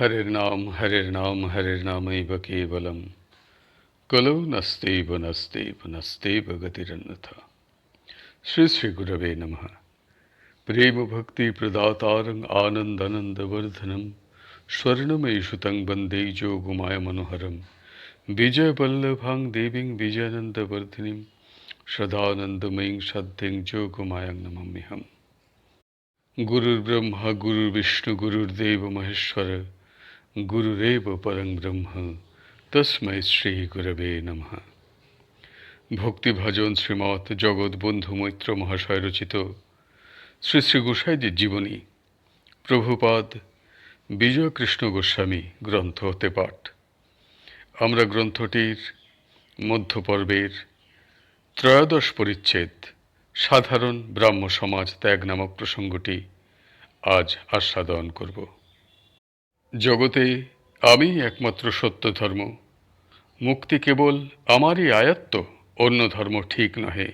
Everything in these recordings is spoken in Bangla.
हरिर्नाम हरिर्नामैव केवलम् कलौ नस्तेव नस्तेव नस्तेव गतिरन्यथा। श्री श्री गुरवे नमः। प्रेम भक्ति प्रदातारं आनन्दानन्दवर्धनं स्वर्णमयी सुतं वन्दे जोगमाय मनोहरं विजयवल्लभां देवीं विजयानन्दवर्धिनीं सदानन्दमयीं सद्धिं जोगमायां नमाम्यहम्। गुरुर्ब्रह्मा गुरुर्विष्णु गुरुर्देव महेश्वर गुरुरेव परं ब्रह्म तस्मै श्री गुरवे नमः। ভক্তিভাজন শ্রীমৎ জগৎবন্ধু মৈত্র মহাশয় রচিত শ্রী শ্রী গোসাইজির জীবনী প্রভুপাদ বিজয়কৃষ্ণ গোস্বামী গ্রন্থ হতে পাঠ। আমরা গ্রন্থটির মধ্যপর্বের ত্রয়োদশ পরিচ্ছেদ সাধারণ ব্রাহ্ম সমাজ ত্যাগ নামক প্রসঙ্গটি আজ আস্বাদন করব। জগতে আমি একমাত্র সত্য ধর্ম, মুক্তি কেবল আমারই আয়ত্ত, অন্য ধর্ম ঠিক নহে।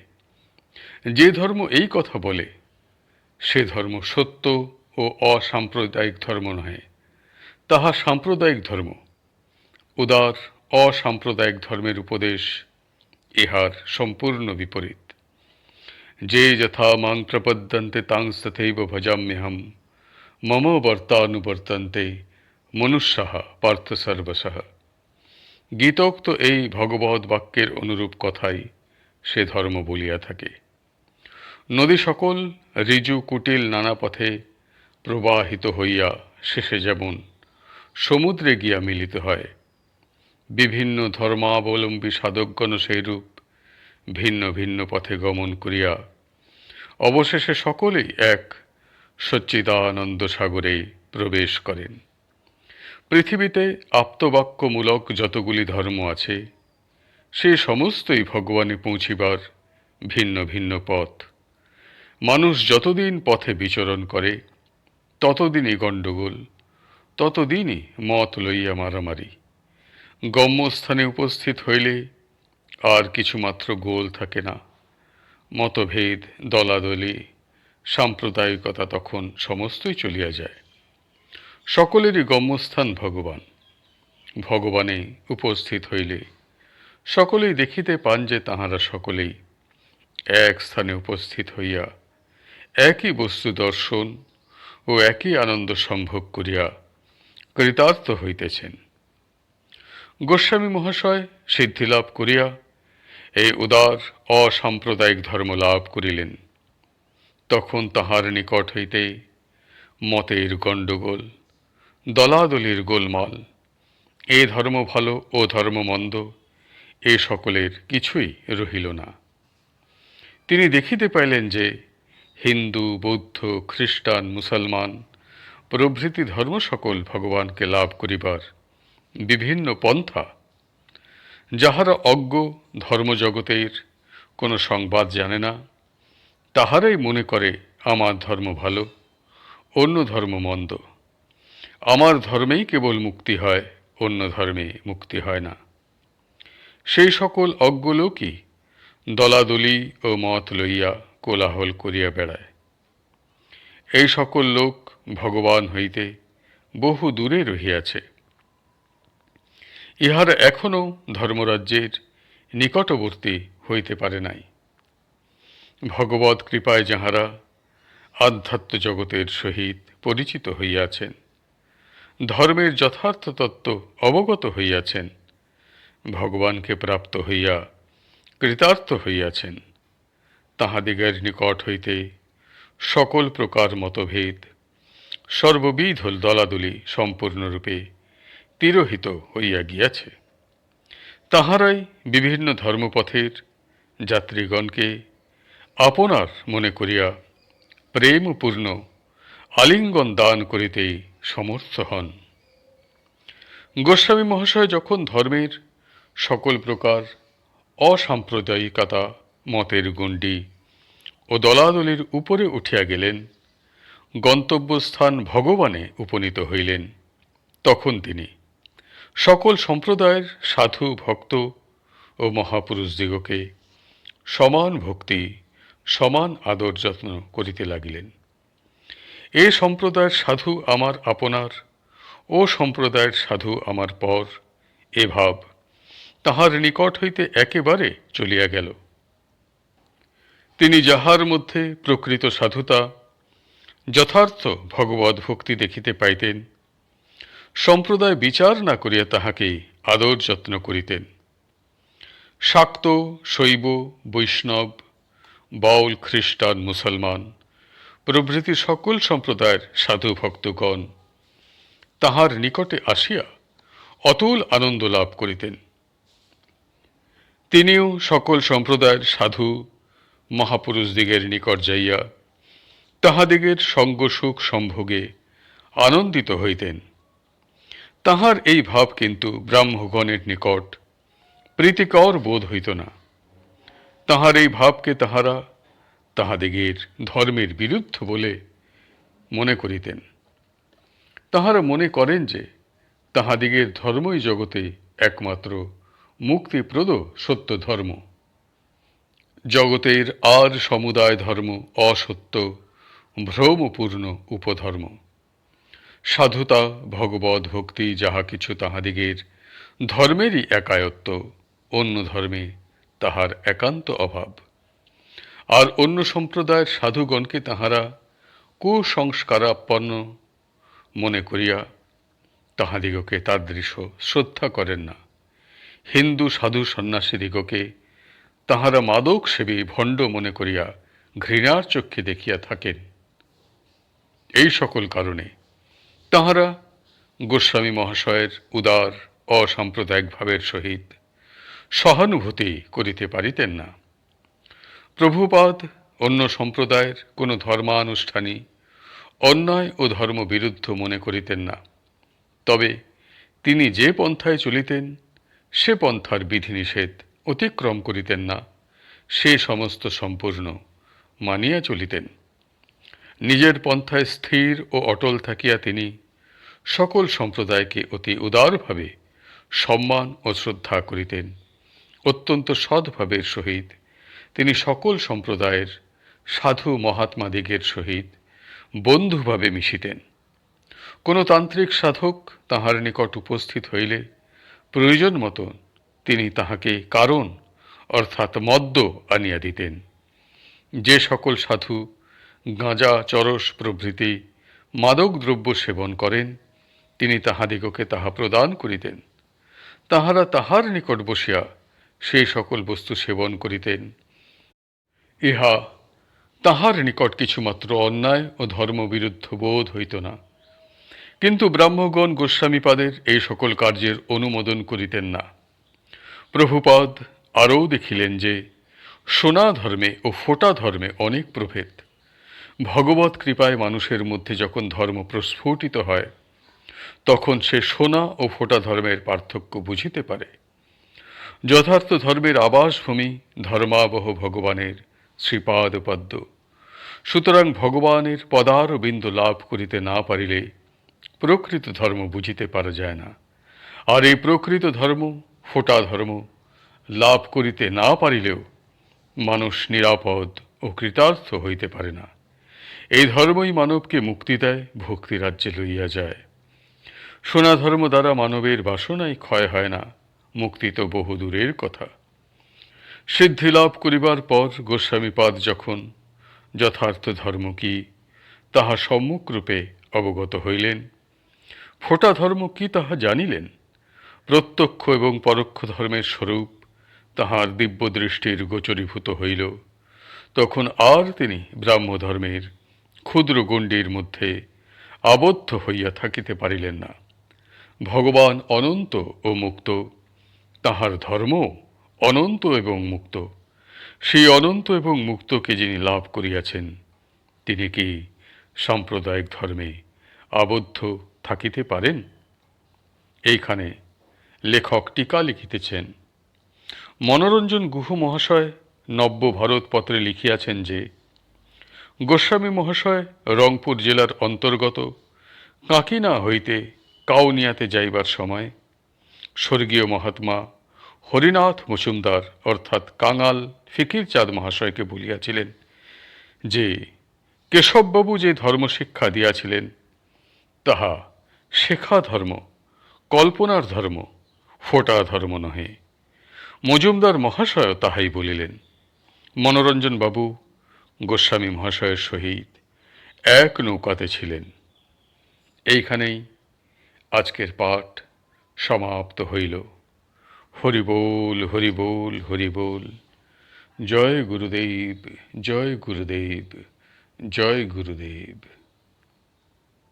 যে ধর্ম এই কথা বলে সে ধর্ম সত্য ও অসাম্প্রদায়িক ধর্ম নহে, তাহা সাম্প্রদায়িক ধর্ম। উদার অসাম্প্রদায়িক ধর্মের উপদেশ ইহার সম্পূর্ণ বিপরীত। যে যথা মাং প্রপদ্যন্তে তাং তথৈব ভজাম্যহম মম বর্তানুবর্তন্তে মনুষ্যাঃ পার্থ সর্বশঃ। গীতোক্ত এই ভগবৎ বাক্যের অনুরূপ কথাই সে ধর্ম বলিয়া থাকে। নদী সকল ঋজু কুটিল নানা পথে প্রবাহিত হইয়া শেষে যেমন সমুদ্রে গিয়া মিলিত হয়, বিভিন্ন ধর্মাবলম্বী সাধকগণ সেইরূপ ভিন্ন ভিন্ন পথে গমন করিয়া অবশেষে সকলেই এক সচ্চিদানন্দ সাগরে প্রবেশ করেন। পৃথিবীতে আপ্তবাক্যমূলক যতগুলি ধর্ম আছে সে সমস্তই ভগবানে পৌঁছিবার ভিন্ন ভিন্ন পথ। মানুষ যতদিন পথে বিচরণ করে ততদিনই গণ্ডগোল, ততদিনই মত লইয়া মারামারি। গম্যস্থানে উপস্থিত হইলে আর কিছুমাত্র গোল থাকে না। মতভেদ, দলাদলি, সাম্প্রদায়িকতা তখন সমস্তই চলিয়া যায়। সকলেরই গম্যস্থান ভগবান। ভগবানে উপস্থিত হইলে সকলেই দেখিতে পান যে তাহারা সকলেই এক স্থানে উপস্থিত হইয়া একই বস্তু দর্শন ও একই আনন্দ সম্ভোগ করিয়া কৃতার্থ হইতেছেন। গোস্বামী মহাশয় সিদ্ধিলাভ করিয়া এই উদার অসাম্প্রদায়িক ধর্ম লাভ করিলেন। তখন তাহার নিকট হইতে মতের গণ্ডগোল, দলাদলির গোলমাল, এ ধর্ম ভালো ও ধর্ম মন্দ, এ সকলের কিছুই রহিল না। তিনি দেখিতে পাইলেন যে হিন্দু, বৌদ্ধ, খ্রিস্টান, মুসলমান প্রভৃতি ধর্ম সকল ভগবানকে লাভ করিবার বিভিন্ন পন্থা। যাহারা অজ্ঞ, ধর্মজগতের কোনো সংবাদ জানে না, তাহারাই মনে করে আমার ধর্ম ভালো, অন্য ধর্ম মন্দ। আমার ধর্মেই কেবল মুক্তি হয়, অন্য ধর্মে মুক্তি হয় না। সেই সকল অজ্ঞ লোকই দলাদলি ও মত লইয়া কোলাহল করিয়া বেড়ায়। এই সকল লোক ভগবান হইতে বহু দূরে রহিয়াছে। ইহারা এখনও ধর্মরাজ্যের নিকটবর্তী হইতে পারে নাই। ভগবৎ কৃপায় যাহারা আধ্যাত্ম জগতের সহিত পরিচিত হইয়াছেন, ধর্মের যথার্থ তত্ত্ব অবগত হইয়াছেন, ভগবানকে প্রাপ্ত হইয়া কৃতার্থ হইয়াছেন, তাহাদিগের নিকট হইতে সকল প্রকার মতভেদ, সর্ববিধ দলাদলি সম্পূর্ণরূপে তিরোহিত হইয়া গিয়াছে। তাহারাই বিভিন্ন ধর্মপথের যাত্রীগণকে আপনার মনে করিয়া প্রেমপূর্ণ আলিঙ্গন দান করিতে সমর্থ হন। গোস্বামী মহাশয় যখন ধর্মের সকল প্রকার অসাম্প্রদায়িকতা, মতের গণ্ডি ও দলাদলির উপরে উঠিয়া গেলেন, গন্তব্যস্থান ভগবানে উপনীত হইলেন, তখন তিনি সকল সম্প্রদায়ের সাধু, ভক্ত ও মহাপুরুষদিগকে সমান ভক্তি, সমান আদর যত্ন করিতে লাগিলেন। এ সম্প্রদায়ের সাধু আমার আপনার ও সম্প্রদায়ের সাধু আমার পর, এ ভাব তাহার নিকট হইতে একেবারে চলিয়া গেল। তিনি যাহার মধ্যে প্রকৃত সাধুতা, যথার্থ ভগবদ্ ভক্তি দেখিতে পাইতেন, সম্প্রদায় বিচার না করিয়া তাহাকে আদর যত্ন করিতেন। শাক্ত, শৈব, বৈষ্ণব, বাউল, খ্রিস্টান, মুসলমান প্রভৃতি সকল সম্প্রদায়ের সাধু ভক্তগণ তাহার নিকটে আসিয়া অতুল আনন্দ লাভ করিতেন। তিনিও সকল সম্প্রদায়ের সাধু মহাপুরুষদিগের নিকট যাইয়া তাহাদিগের সঙ্গসুখ সম্ভোগে আনন্দিত হইতেন। তাহার এই ভাব কিন্তু ব্রাহ্মগণের নিকট প্রীতিকর বোধ হইত না। তাহার এই ভাবকে তাহারা তাহাদিগের ধর্মের বিরুদ্ধ বলে মনে করিতেন। তাহারা মনে করেন যে তাহাদিগের ধর্মই জগতে একমাত্র মুক্তিপ্রদ সত্য ধর্ম। জগতের আর সমুদায় ধর্ম অসত্য, ভ্রমপূর্ণ উপধর্ম। সাধুতা, ভগবদ্ ভক্তি যাহা কিছু তাহাদিগের ধর্মেরই একায়ত্ত, অন্য ধর্মে তাহার একান্ত অভাব। আর অন্য সম্প্রদায়ের সাধুগণকে তাহারা কুসংস্কারাপন্ন মনে করিয়া তাহাদিগকে তাদৃশ শ্রদ্ধা করেন না। হিন্দু সাধু সন্ন্যাসীদিগকে তাহারা মাদক সেবী ভণ্ড মনে করিয়া ঘৃণার চক্ষে দেখিয়া থাকেন। এই সকল কারণে তাহারা গোস্বামী মহাশয়ের উদার অসাম্প্রদায়িক ভাবের সহিত সহানুভূতি করিতে পারিতেন না। প্রভুপাদ অন্য সম্প্রদায়ের কোনো ধর্মানুষ্ঠানই অন্যায় ও ধর্মবিরুদ্ধ মনে করিতেন না। তবে তিনি যে পন্থায় চলিতেন সে পন্থার বিধিনিষেধ অতিক্রম করিতেন না, সে সমস্ত সম্পূর্ণ মানিয়া চলিতেন। নিজের পন্থায় স্থির ও অটল থাকিয়া তিনি সকল সম্প্রদায়কে অতি উদারভাবে সম্মান ও শ্রদ্ধা করিতেন। অত্যন্ত সদ্ভাবের সহিত তিনি সকল সম্প্রদায়ের সাধু মহাত্মাদিগের সহিত বন্ধুভাবে মিশিতেন। কোনো তান্ত্রিক সাধক তাহার নিকট উপস্থিত হইলে প্রয়োজন মতো তিনি তাহাকে কারণ অর্থাৎ মদ্য আনিয়া দিতেন। যে সকল সাধু গাঁজা, চরস প্রভৃতি মাদক দ্রব্য সেবন করেন তিনি তাহাদিগকে তাহা প্রদান করিতেন। তাহারা তাহার নিকট বসিয়া সেই সকল বস্তু সেবন করিতেন। ইহা তাহার নিকট কিছুমাত্র অন্যায় ও ধর্মবিরুদ্ধ বোধ হইত না। কিন্তু ব্রাহ্মগণ গোস্বামীপাদের এই সকল কার্যের অনুমোদন করিতেন না। প্রভুপাদ আরও দেখিলেন যে সোনা ধর্মে ও ফোঁটা ধর্মে অনেক প্রভেদ। ভগবৎ কৃপায় মানুষের মধ্যে যখন ধর্ম প্রস্ফুটিত হয় তখন সে সোনা ও ফোঁটা ধর্মের পার্থক্য বুঝিতে পারে। যথার্থ ধর্মের আবাসভূমি ধর্মাবহ ভগবানের শ্রীপাদপদ্ম। সুতরাং ভগবানের পদারবিন্দ লাভ করিতে না পারিলে প্রকৃত ধর্ম বুঝিতে পারা যায় না। আর এই প্রকৃত ধর্ম, ফোঁটা ধর্ম লাভ করিতে না পারিলেও মানুষ নিরাপদ ও কৃতার্থ হইতে পারে না। এই ধর্মই মানবকে মুক্তি দেয়, ভক্তি রাজ্যে লইয়া যায়। সোনা ধর্ম দ্বারা মানবের বাসনাই ক্ষয় হয় না, মুক্তি তো বহু দূরের কথা। সিদ্ধি লাভ করিবার পর গোস্বামীপাদ যখন যথার্থ ধর্ম কি তাহা সম্যকরূপে অবগত হইলেন, ফোঁটা ধর্ম কি তাহা জানিলেন, প্রত্যক্ষ এবং পরোক্ষ ধর্মের স্বরূপ তাহার দিব্য দৃষ্টির গোচরীভূত হইল, তখন আর তিনি ব্রাহ্মধর্মের ক্ষুদ্র গণ্ডির মধ্যে আবদ্ধ হইয়া থাকিতে পারিলেন না। ভগবান অনন্ত ও মুক্ত, তাহার ধর্ম অনন্ত এবং মুক্ত। সেই অনন্ত এবং মুক্তকে যিনি লাভ করিয়াছেন তিনি কি সাম্প্রদায়িক ধর্মে আবদ্ধ থাকিতে পারেন? এইখানে লেখক টিকা লিখিতেছেন। মনোরঞ্জন গুহ মহাশয় নব্য ভারতপত্রে লিখিয়াছেন যে গোস্বামী মহাশয় রংপুর জেলার অন্তর্গত কাঁকিনা হইতে কাউনিয়াতে যাইবার সময় স্বর্গীয় মহাত্মা হরিনাথ মজুমদার অর্থাৎ কাঙাল ফিকিরচাঁদ মহাশয়কে বলিয়াছিলেন যে কেশববাবু যে ধর্মশিক্ষা দিয়াছিলেন তাহা শেখা ধর্ম, কল্পনার ধর্ম, ফোটা ধর্ম নহে। মজুমদার মহাশয় তাহাই বলিলেন। মনোরঞ্জন বাবু গোস্বামী মহাশয়ের সহিত এক নৌকাতে ছিলেন। এইখানেই আজকের পাঠ সমাপ্ত হইল। হরি বল, হরি বল, হরি বল। জয় গুরুদেব, জয় গুরুদেব, জয় গুরুদেব।